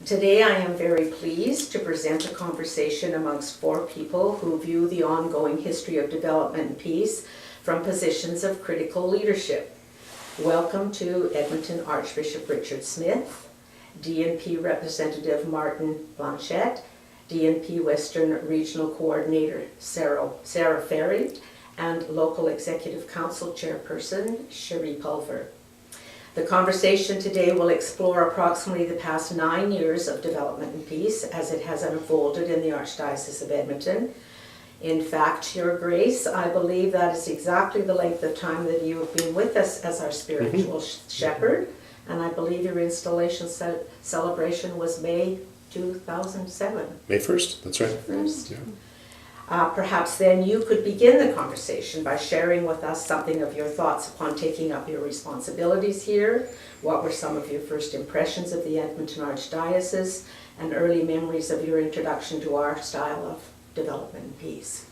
Today I am very pleased to present a conversation amongst four people who view the ongoing history of development and peace from positions of critical leadership. Welcome to Edmonton Archbishop Richard Smith, DNP Representative Martin Blanchette, DNP Western Regional Coordinator Sarah Ferry, and Local Executive Council Chairperson Cherie Pulver. The conversation today will explore approximately the past 9 years of development and peace as it has unfolded in the Archdiocese of Edmonton. In fact, Your Grace, I believe that is exactly the length of time that you have been with us as our spiritual shepherd, and I believe your installation celebration was May 2007. May 1st, that's right. First. Yeah. Perhaps then you could begin the conversation by sharing with us something of your thoughts upon taking up your responsibilities here. What were some of your first impressions of the Edmonton Archdiocese and early memories of your introduction to our style of development and peace?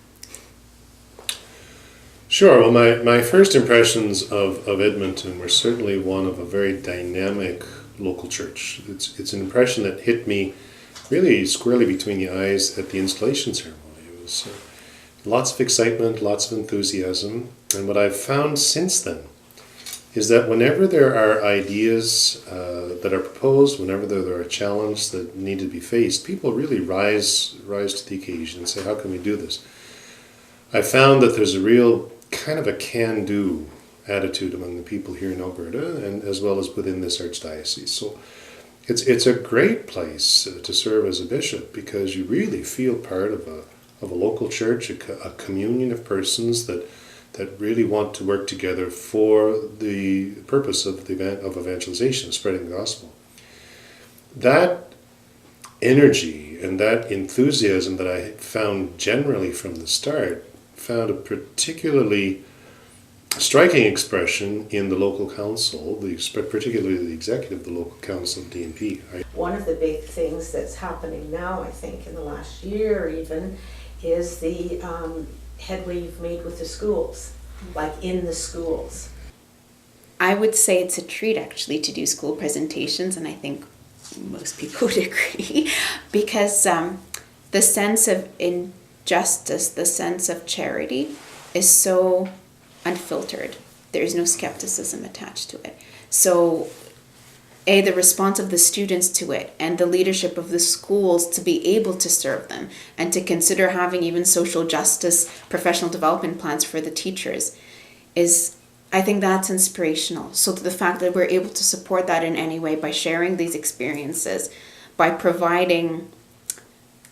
Sure. Well, my first impressions of Edmonton were certainly one of a very dynamic local church. It's an impression that hit me really squarely between the eyes at the installation ceremony. It was lots of excitement, lots of enthusiasm, and what I've found since then is that whenever there are ideas that are proposed, whenever there are challenges that need to be faced, people really rise to the occasion and say, how can we do this? I found that there's a real kind of a can-do attitude among the people here in Alberta, and as well as within this archdiocese. So it's a great place to serve as a bishop because you really feel part of a local church, a communion of persons that really want to work together for the purpose of evangelization, spreading the gospel. That energy and that enthusiasm that I found generally from the start found a particularly striking expression in the local council, particularly the executive of the local council of DNP. One of the big things that's happening now, I think, in the last year even, is the headway you've made with the schools, like in the schools. I would say it's a treat actually to do school presentations, and I think most people would agree, because the sense of injustice, the sense of charity is so unfiltered. There's no skepticism attached to it. So the response of the students to it and the leadership of the schools to be able to serve them and to consider having even social justice professional development plans for the teachers is, I think that's inspirational. So the fact that we're able to support that in any way by sharing these experiences, by providing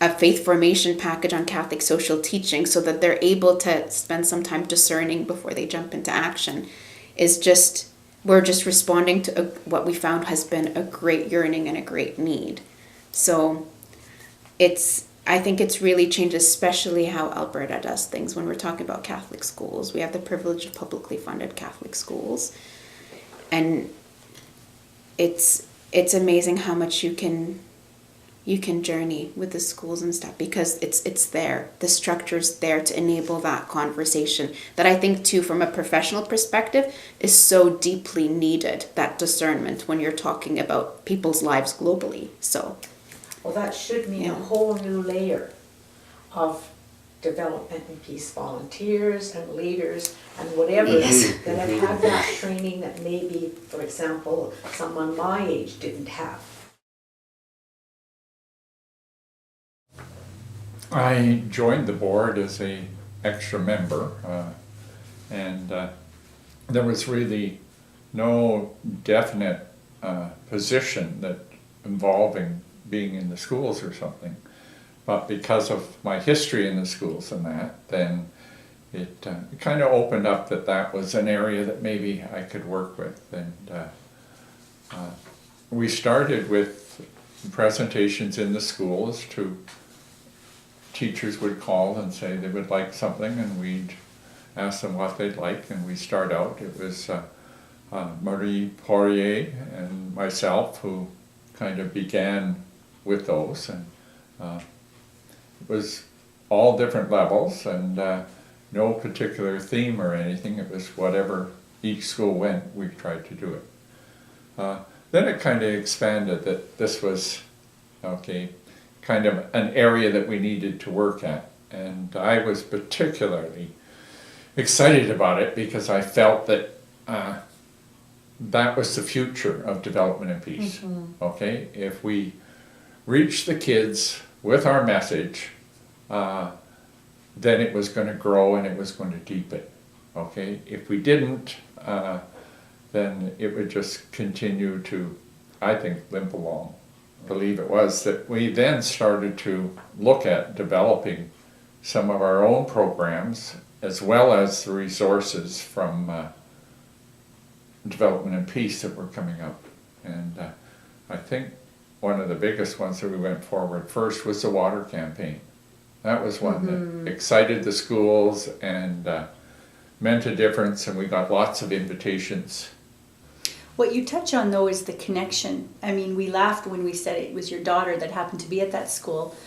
a faith formation package on Catholic social teaching so that they're able to spend some time discerning before they jump into action, is just, we're just responding to what we found has been a great yearning and a great need. So I think it's really changed, especially how Alberta does things when we're talking about Catholic schools. We have the privilege of publicly funded Catholic schools. And it's amazing how much you can journey with the schools and stuff, because it's there. The structure's there to enable that conversation that I think too, from a professional perspective, is so deeply needed, that discernment when you're talking about people's lives globally. So, well, that should mean a whole new layer of development and peace volunteers and leaders and whatever that have had that training that maybe, for example, someone my age didn't have. I joined the board as an extra member, and there was really no definite position that involving being in the schools or something. But because of my history in the schools and that, then it kind of opened up that was an area that maybe I could work with. And we started with presentations in the schools to teachers would call and say they would like something, and we'd ask them what they'd like, and we start out. It was Marie Poirier and myself who kind of began with those, and it was all different levels and no particular theme or anything. It was whatever each school went, we tried to do it. then it kind of expanded that this was, okay, kind of an area that we needed to work at. And I was particularly excited about it because I felt that that was the future of development and peace. Okay, if we reach the kids with our message, then it was going to grow and it was going to deepen. Okay, if we didn't, then it would just continue to, I think, limp along. I believe it was that we then started to look at developing some of our own programs as well as the resources from development and peace that were coming up. And I think one of the biggest ones that we went forward first was the water campaign. That was one that excited the schools and meant a difference, and we got lots of invitations. What you touch on, though, is the connection. I mean, we laughed when we said it was your daughter that happened to be at that school.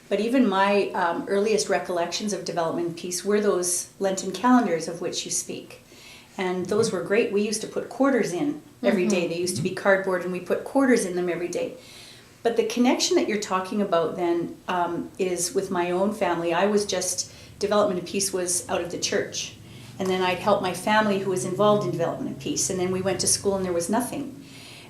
But even my earliest recollections of development and peace were those Lenten calendars of which you speak. And those were great. We used to put quarters in every day. They used to be cardboard, and we put quarters in them every day. But the connection that you're talking about then is with my own family. I was just, development and peace was out of the church. And then I'd help my family who was involved in development and peace. And then we went to school and there was nothing.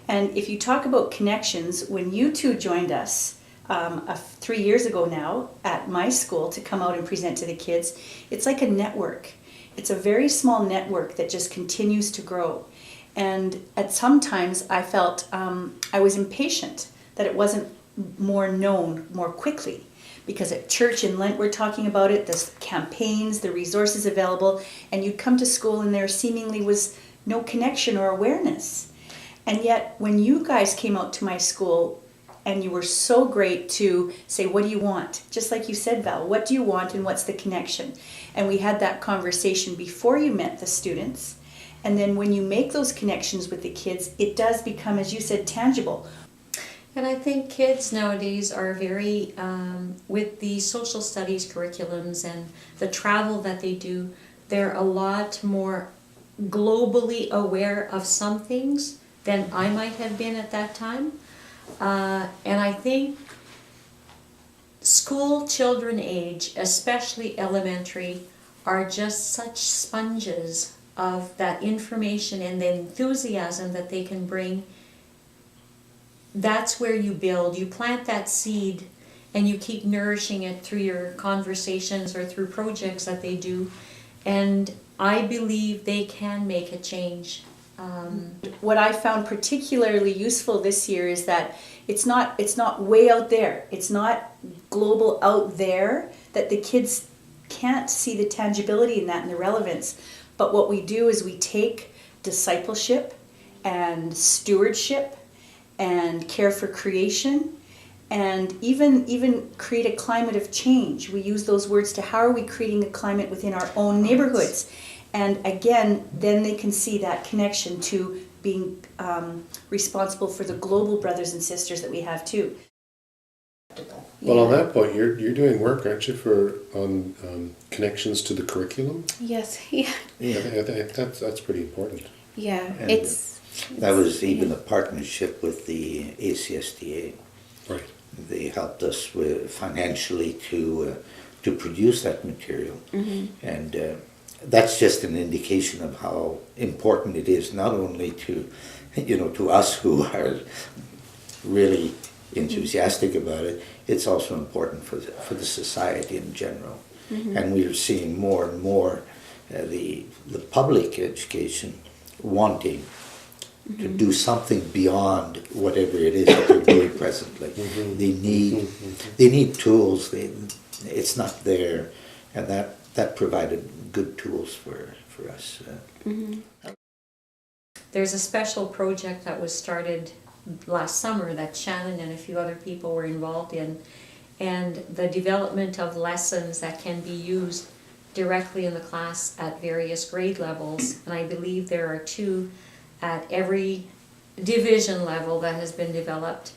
And if you talk about connections, when you two joined us 3 years ago now at my school to come out and present to the kids, it's like a network. It's a very small network that just continues to grow. And at some times I felt I was impatient that it wasn't more known more quickly. Because at church in Lent we're talking about it, the campaigns, the resources available, and you'd come to school and there seemingly was no connection or awareness. And yet when you guys came out to my school and you were so great to say, what do you want? Just like you said, Val, what do you want and what's the connection? And we had that conversation before you met the students. And then when you make those connections with the kids, it does become, as you said, tangible. And I think kids nowadays are very, with the social studies curriculums and the travel that they do, they're a lot more globally aware of some things than I might have been at that time. And I think school children age, especially elementary, are just such sponges of that information and the enthusiasm that they can bring. That's where you build. You plant that seed and you keep nourishing it through your conversations or through projects that they do. And I believe they can make a change. What I found particularly useful this year is that it's not way out there. It's not global out there, that the kids can't see the tangibility in that and the relevance. But what we do is we take discipleship and stewardship and care for creation, and even create a climate of change. We use those words to how are we creating a climate within our own neighborhoods. And again, then they can see that connection to being responsible for the global brothers and sisters that we have too. Well, on that point, you're doing work, aren't you, on connections to the curriculum? Yes, yeah. Yeah, that's pretty important. Yeah, And that was even a partnership with the ACSDA. Right. They helped us with financially to produce that material, and that's just an indication of how important it is, not only to us who are really enthusiastic about it. It's also important for the society in general, and we're seeing more and more the public education wanting to do something beyond whatever it is that they're doing presently. They need tools. It's not there, and that provided good tools for us. There's a special project that was started last summer that Shannon and a few other people were involved in, and the development of lessons that can be used directly in the class at various grade levels. And I believe there are 2 at every division level that has been developed,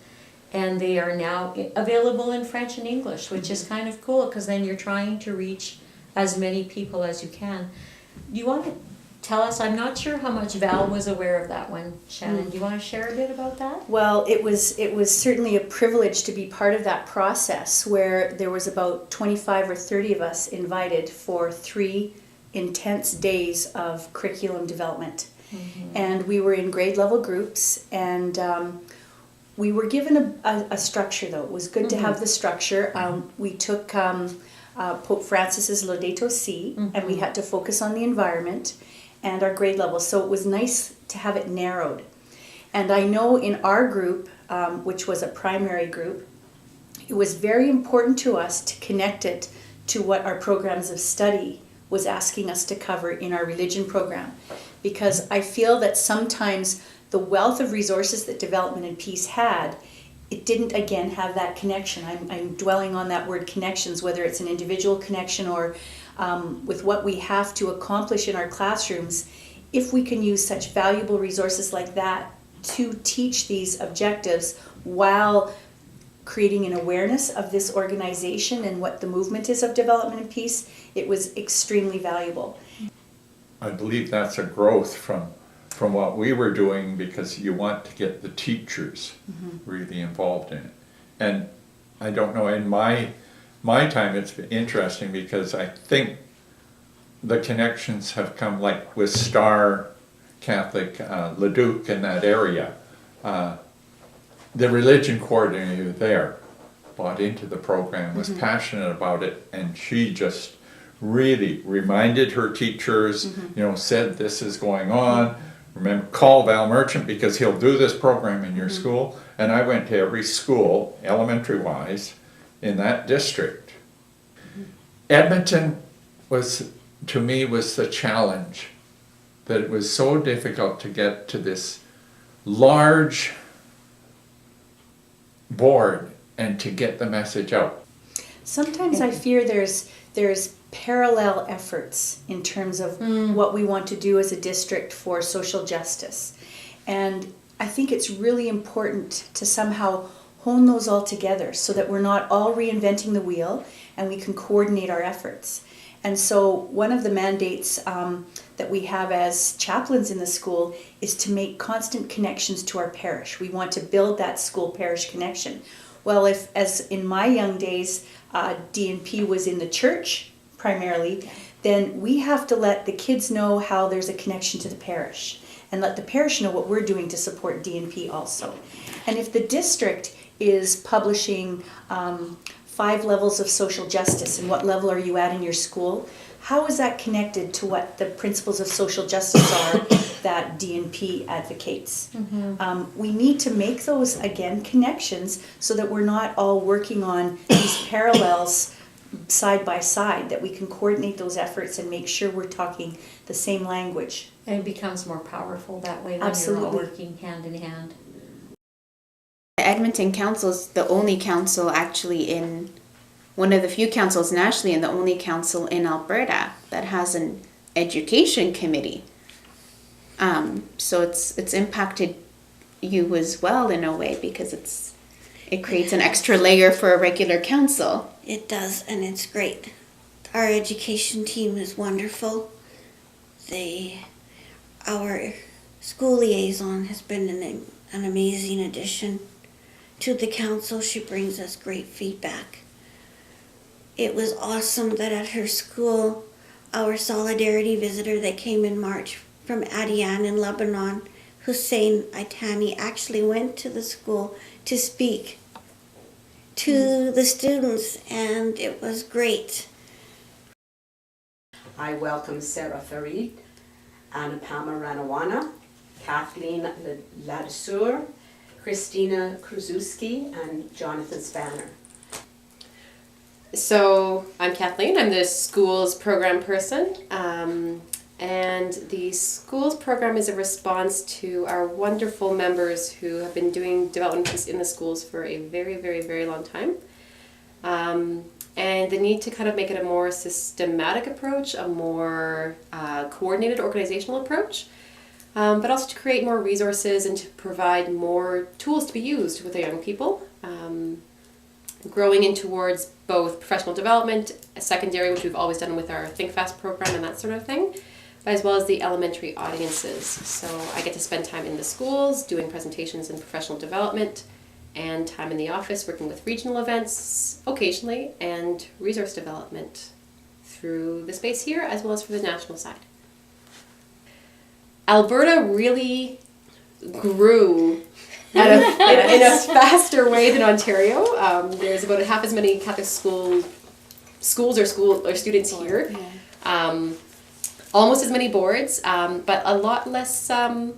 and they are now available in French and English, which is kind of cool because then you're trying to reach as many people as you can. Do you want to tell us, I'm not sure how much Val was aware of that one. Shannon, do you want to share a bit about that? Well, it was certainly a privilege to be part of that process where there was about 25 or 30 of us invited for 3 intense days of curriculum development. And we were in grade level groups, and we were given a structure, though. It was good to have the structure. We took Pope Francis's Laudato Si, and we had to focus on the environment and our grade level. So it was nice to have it narrowed. And I know in our group, which was a primary group, it was very important to us to connect it to what our programs of study was asking us to cover in our religion program. Because I feel that sometimes the wealth of resources that Development and Peace had, it didn't again have that connection. I'm dwelling on that word connections, whether it's an individual connection or with what we have to accomplish in our classrooms. If we can use such valuable resources like that to teach these objectives while creating an awareness of this organization and what the movement is of Development and Peace, it was extremely valuable. I believe that's a growth from what we were doing, because you want to get the teachers really involved in it. And I don't know, in my time it's been interesting because I think the connections have come like with Star Catholic, Leduc in that area. The religion coordinator there bought into the program, was passionate about it, and she just really reminded her teachers, said this is going on. Remember, call Val Merchant because he'll do this program in your school. And I went to every school, elementary-wise, in that district. Edmonton was, to me, was the challenge. That it was so difficult to get to this large board and to get the message out. Sometimes I fear there's parallel efforts in terms of what we want to do as a district for social justice. And I think it's really important to somehow hone those all together so that we're not all reinventing the wheel and we can coordinate our efforts. And so one of the mandates that we have as chaplains in the school is to make constant connections to our parish. We want to build that school-parish connection. Well, if, as in my young days, DNP was in the church primarily, then we have to let the kids know how there's a connection to the parish and let the parish know what we're doing to support DNP also. And if the district is publishing 5 levels of social justice, and what level are you at in your school, how is that connected to what the principles of social justice are that DNP advocates? We need to make those, again, connections so that we're not all working on these parallels side by side, that we can coordinate those efforts and make sure we're talking the same language. And it becomes more powerful that way when Absolutely. you're all working hand in hand. The Edmonton Council is the only council actually in, one of the few councils nationally and the only council in Alberta that has an education committee. So it's impacted you as well in a way because it creates an extra layer for a regular council. It does, and it's great. Our education team is wonderful. Our school liaison has been an amazing addition to the council. She brings us great feedback. It was awesome that at her school, our solidarity visitor that came in March from Adian in Lebanon, Hussein Itani, actually went to the school to speak to the students, and it was great. I welcome Sarah Farid, Anupama Ranawana, Kathleen Ladesseur, Christina Kruzewski, and Jonathan Spanner. So I'm Kathleen, I'm the school's program person, and the school's program is a response to our wonderful members who have been doing development piece in the schools for a very, very, very long time. And the need to kind of make it a more systematic approach, a more coordinated organizational approach, but also to create more resources and to provide more tools to be used with the young people. Growing in towards both professional development, secondary, which we've always done with our Think Fast program and that sort of thing, as well as the elementary audiences. So I get to spend time in the schools doing presentations and professional development, and time in the office working with regional events occasionally and resource development through the space here as well as for the national side. Alberta really grew in a faster way than Ontario. There's about half as many Catholic schools or students here. Almost as many boards, but a lot less, a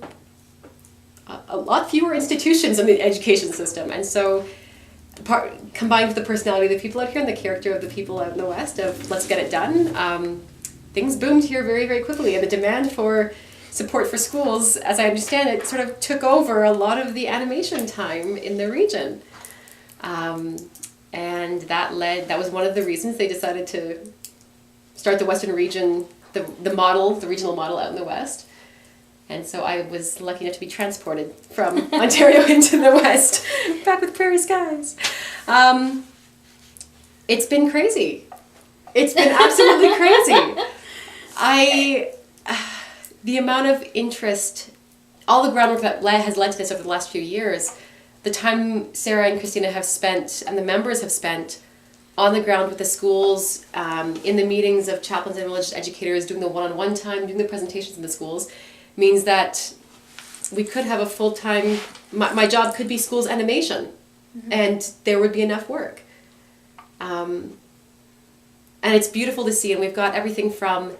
lot fewer institutions in the education system. And so combined with the personality of the people out here and the character of the people out in the West of let's get it done, things boomed here very, very quickly. And the demand for support for schools, as I understand it, sort of took over a lot of the animation time in the region. And that was one of the reasons they decided to start the Western region, the regional model out in the West. And so I was lucky enough to be transported from Ontario into the West, back with prairie skies. It's been crazy. It's been absolutely crazy. The amount of interest, all the groundwork that has led to this over the last few years, the time Sarah and Christina have spent and the members have spent on the ground with the schools, in the meetings of chaplains and religious educators, doing the one-on-one time, doing the presentations in the schools, means that we could have a full-time, my job could be schools animation, and there would be enough work. And it's beautiful to see, and we've got everything from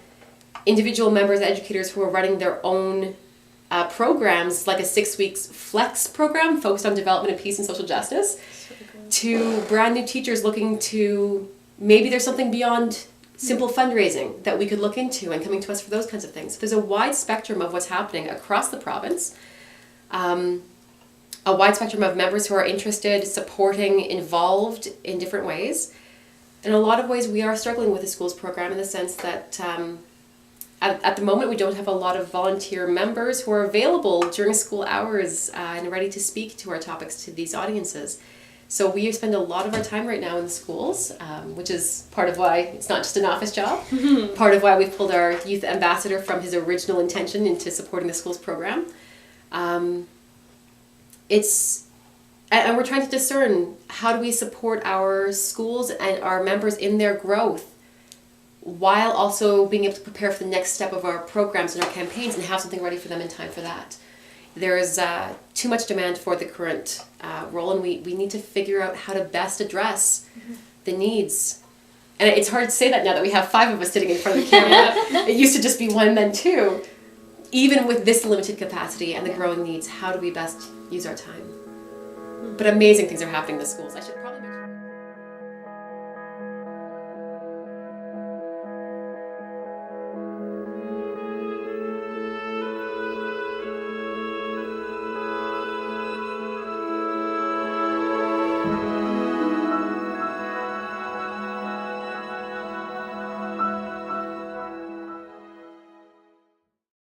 individual members, educators who are running their own programs, like a 6 weeks flex program focused on development of peace and social justice, to brand new teachers looking to, maybe there's something beyond simple fundraising that we could look into and coming to us for those kinds of things. There's a wide spectrum of what's happening across the province, a wide spectrum of members who are interested, supporting, involved in different ways. In a lot of ways, we are struggling with the schools program in the sense that at the moment we don't have a lot of volunteer members who are available during school hours and ready to speak to our topics to these audiences. So we spend a lot of our time right now in the schools, which is part of why it's not just an office job, part of why we've pulled our youth ambassador from his original intention into supporting the schools program. And we're trying to discern how do we support our schools and our members in their growth while also being able to prepare for the next step of our programs and our campaigns and have something ready for them in time for that. There is too much demand for the current role, and we need to figure out how to best address the needs. And it's hard to say that now that we have 5 of us sitting in front of the camera. It used to just be 1, then 2. Even with this limited capacity and the growing needs, how do we best use our time? But amazing things are happening in the schools.